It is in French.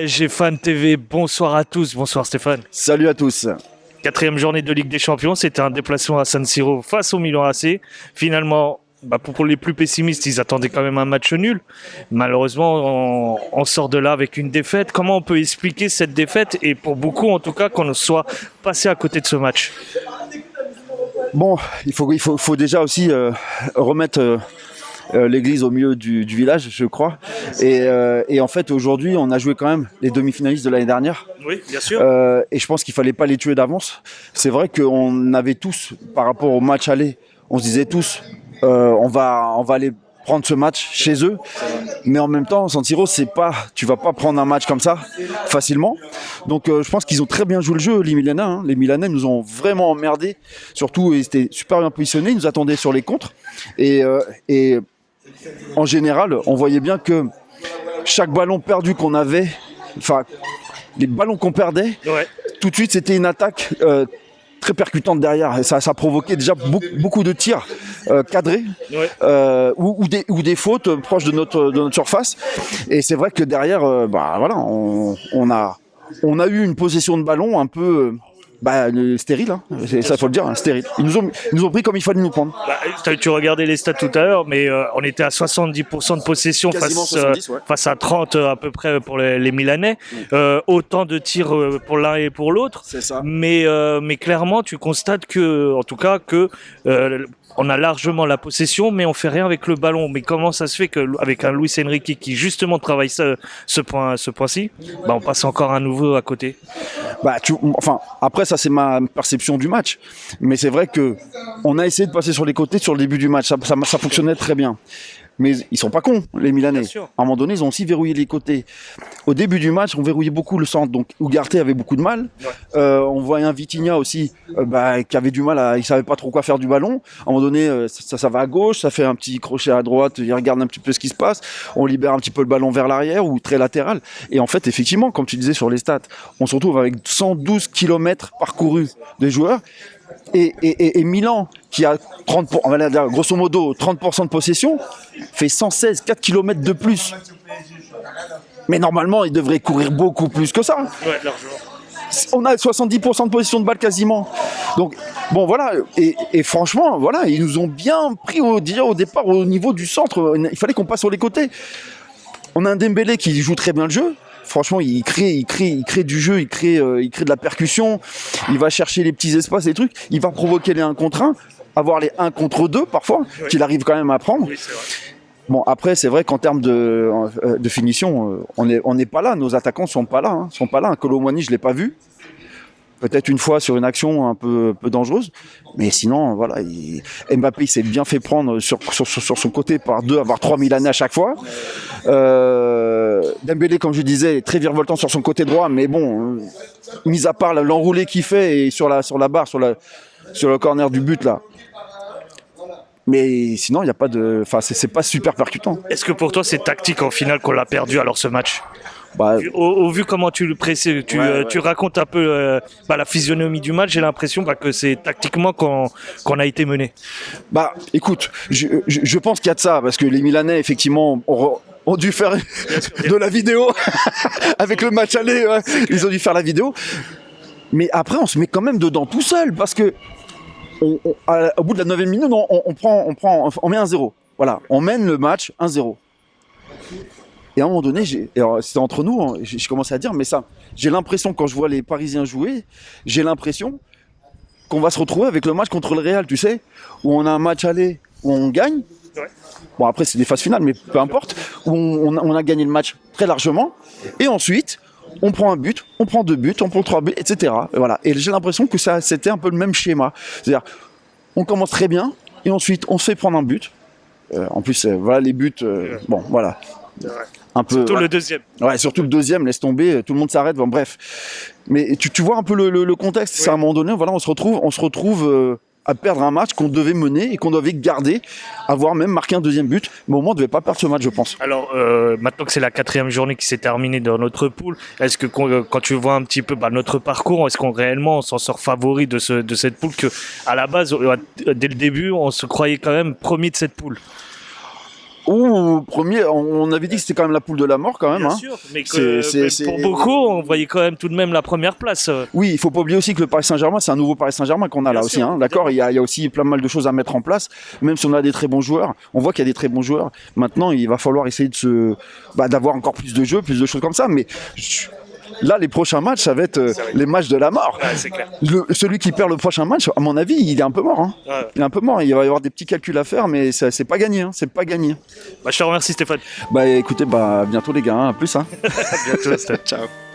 PSG Fan TV, bonsoir à tous, bonsoir Stéphane. Salut à tous. Quatrième journée de Ligue des Champions, c'était un déplacement à San Siro face au Milan AC. Finalement, pour les plus pessimistes, ils attendaient quand même un match nul. Malheureusement, on sort de là avec une défaite. Comment on peut expliquer cette défaite et pour beaucoup en tout cas qu'on soit passé à côté de ce match? Bon, il faut déjà aussi remettre l'église au milieu du village, je crois. Et en fait, aujourd'hui, on a joué quand même les demi-finalistes de l'année dernière. Oui, bien sûr. Et je pense qu'il fallait pas les tuer d'avance. C'est vrai qu'on avait tous, par rapport au match aller, on se disait tous, on va aller prendre ce match chez eux, mais en même temps, San Siro, tu vas pas prendre un match comme ça facilement. Donc, je pense qu'ils ont très bien joué le jeu, les Milanais. Hein. Les Milanais nous ont vraiment emmerdés, surtout ils étaient super bien positionnés, ils nous attendaient sur les contres, et en général, on voyait bien que chaque ballon perdu qu'on avait, enfin, les ballons qu'on perdait, Ouais. tout de suite, c'était une attaque très percutante derrière. Et ça provoquait déjà beaucoup de tirs cadrés, Ouais. ou des fautes proches de notre surface. Et c'est vrai que derrière, voilà, on a eu une possession de ballon un peu stérile, hein. Ça faut le dire, hein, stérile. Ils nous ont pris comme il fallait nous prendre. Tu regardais les stats tout à l'heure, mais on était à 70% de possession Quasiment 70, ouais. face à 30 à peu près pour les Milanais. Autant de tirs pour l'un et pour l'autre. C'est ça. Mais clairement, tu constates que, en tout cas, que on a largement la possession, mais on fait rien avec le ballon. Mais comment ça se fait qu'avec un Luis Enrique qui justement travaille ce point-ci, on passe encore à nouveau à côté? Après ça c'est ma perception du match, mais c'est vrai que on a essayé de passer sur les côtés sur le début du match, ça fonctionnait très bien. Mais ils sont pas cons, les Milanais. À un moment donné, ils ont aussi verrouillé les côtés. Au début du match, on verrouillait beaucoup le centre. Donc, Ugarte avait beaucoup de mal. Ouais. On voyait un Vitinha aussi qui avait du mal il savait pas trop quoi faire du ballon. À un moment donné, ça va à gauche, ça fait un petit crochet à droite. Il regarde un petit peu ce qui se passe. On libère un petit peu le ballon vers l'arrière ou très latéral. Et en fait, effectivement, comme tu disais sur les stats, on se retrouve avec 112 km parcourus des joueurs. Et Milan, qui a on va dire, grosso modo 30% de possession, fait 116, 4 km de plus. Mais normalement, il devrait courir beaucoup plus que ça. Ouais, largement. On a 70% de possession de balle quasiment. Donc, bon, voilà. Et franchement, voilà, ils nous ont bien pris au départ au niveau du centre. Il fallait qu'on passe sur les côtés. On a un Dembélé qui joue très bien le jeu. Franchement, il crée du jeu, il crée de la percussion, il va chercher les petits espaces, les trucs, il va provoquer les 1 contre 1, avoir les 1 contre 2 parfois, oui, qu'il arrive quand même à prendre. Oui, c'est vrai. Bon, après, c'est vrai qu'en termes de finition, on n'est pas là, nos attaquants sont pas là. Hein. Kolo Muani, je l'ai pas vu. Peut-être une fois sur une action un peu dangereuse, mais sinon, voilà, Mbappé il s'est bien fait prendre sur son côté par avoir 3 Milanais à chaque fois. Dembélé, comme je disais, très virevoltant sur son côté droit, mais bon, mis à part l'enroulé qu'il fait et sur la barre, sur le corner du but là. Mais sinon, il y a pas c'est pas super percutant. Est-ce que pour toi, c'est tactique en finale qu'on l'a perdu alors ce match? Au vu comment tu le précises, tu racontes un peu la physionomie du match, j'ai l'impression que c'est tactiquement qu'on a été mené. Écoute, je pense qu'il y a de ça, parce que les Milanais, effectivement, ont dû faire de la vidéo avec le match aller, ouais. Ils ont dû faire la vidéo. Mais après, on se met quand même dedans tout seul, parce que au bout de la 9e minute, on met 1-0. Voilà, on mène le match 1-0. Et à un moment donné, c'était entre nous, hein, j'ai commencé à dire, mais ça, j'ai l'impression, quand je vois les Parisiens jouer, j'ai l'impression qu'on va se retrouver avec le match contre le Real, tu sais, où on a un match aller où on gagne. Ouais. Bon, après, c'est des phases finales, mais peu importe, où on a gagné le match très largement. Et ensuite, on prend un but, on prend 2 buts, on prend 3 buts, etc. Et voilà. Et j'ai l'impression que c'était un peu le même schéma. C'est-à-dire, on commence très bien, et ensuite, on se fait prendre un but. En plus, voilà les buts. Bon, voilà. Ouais. Un peu, surtout le deuxième. Ouais, surtout le deuxième, laisse tomber, tout le monde s'arrête, bon, bref. Mais tu vois un peu le contexte, c'est à un moment donné, voilà, on se retrouve à perdre un match qu'on devait mener et qu'on devait garder, avoir même marqué un deuxième but, mais au moins on ne devait pas perdre ce match, je pense. Alors, maintenant que c'est la 4e journée qui s'est terminée dans notre poule, est-ce que quand tu vois un petit peu notre parcours, est-ce qu'on réellement on s'en sort favori de cette poule, que à la base, dès le début, on se croyait quand même premier de cette poule? premier, on avait dit que c'était quand même la poule de la mort quand même. Bien Hein. sûr, mais que, pour beaucoup, on voyait quand même tout de même la première place. Oui, il faut pas oublier aussi que le Paris Saint-Germain, c'est un nouveau Paris Saint-Germain qu'on a Bien là sûr, aussi. Hein, d'accord, il y a aussi plein mal de choses à mettre en place. Même si on a des très bons joueurs, on voit qu'il y a des très bons joueurs. Maintenant, il va falloir essayer d'avoir encore plus de jeux, plus de choses comme ça. Mais là, les prochains matchs, ça va être les matchs de la mort. Ouais, c'est clair. Celui qui perd le prochain match, à mon avis, il est un peu mort. Hein. Ouais. Il est un peu mort. Il va y avoir des petits calculs à faire, mais c'est pas gagné. Hein. C'est pas gagné. Bah, je te remercie Stéphane. Bah écoutez, à bientôt les gars. Hein. À plus. Hein. À bientôt Stéphane. Ciao.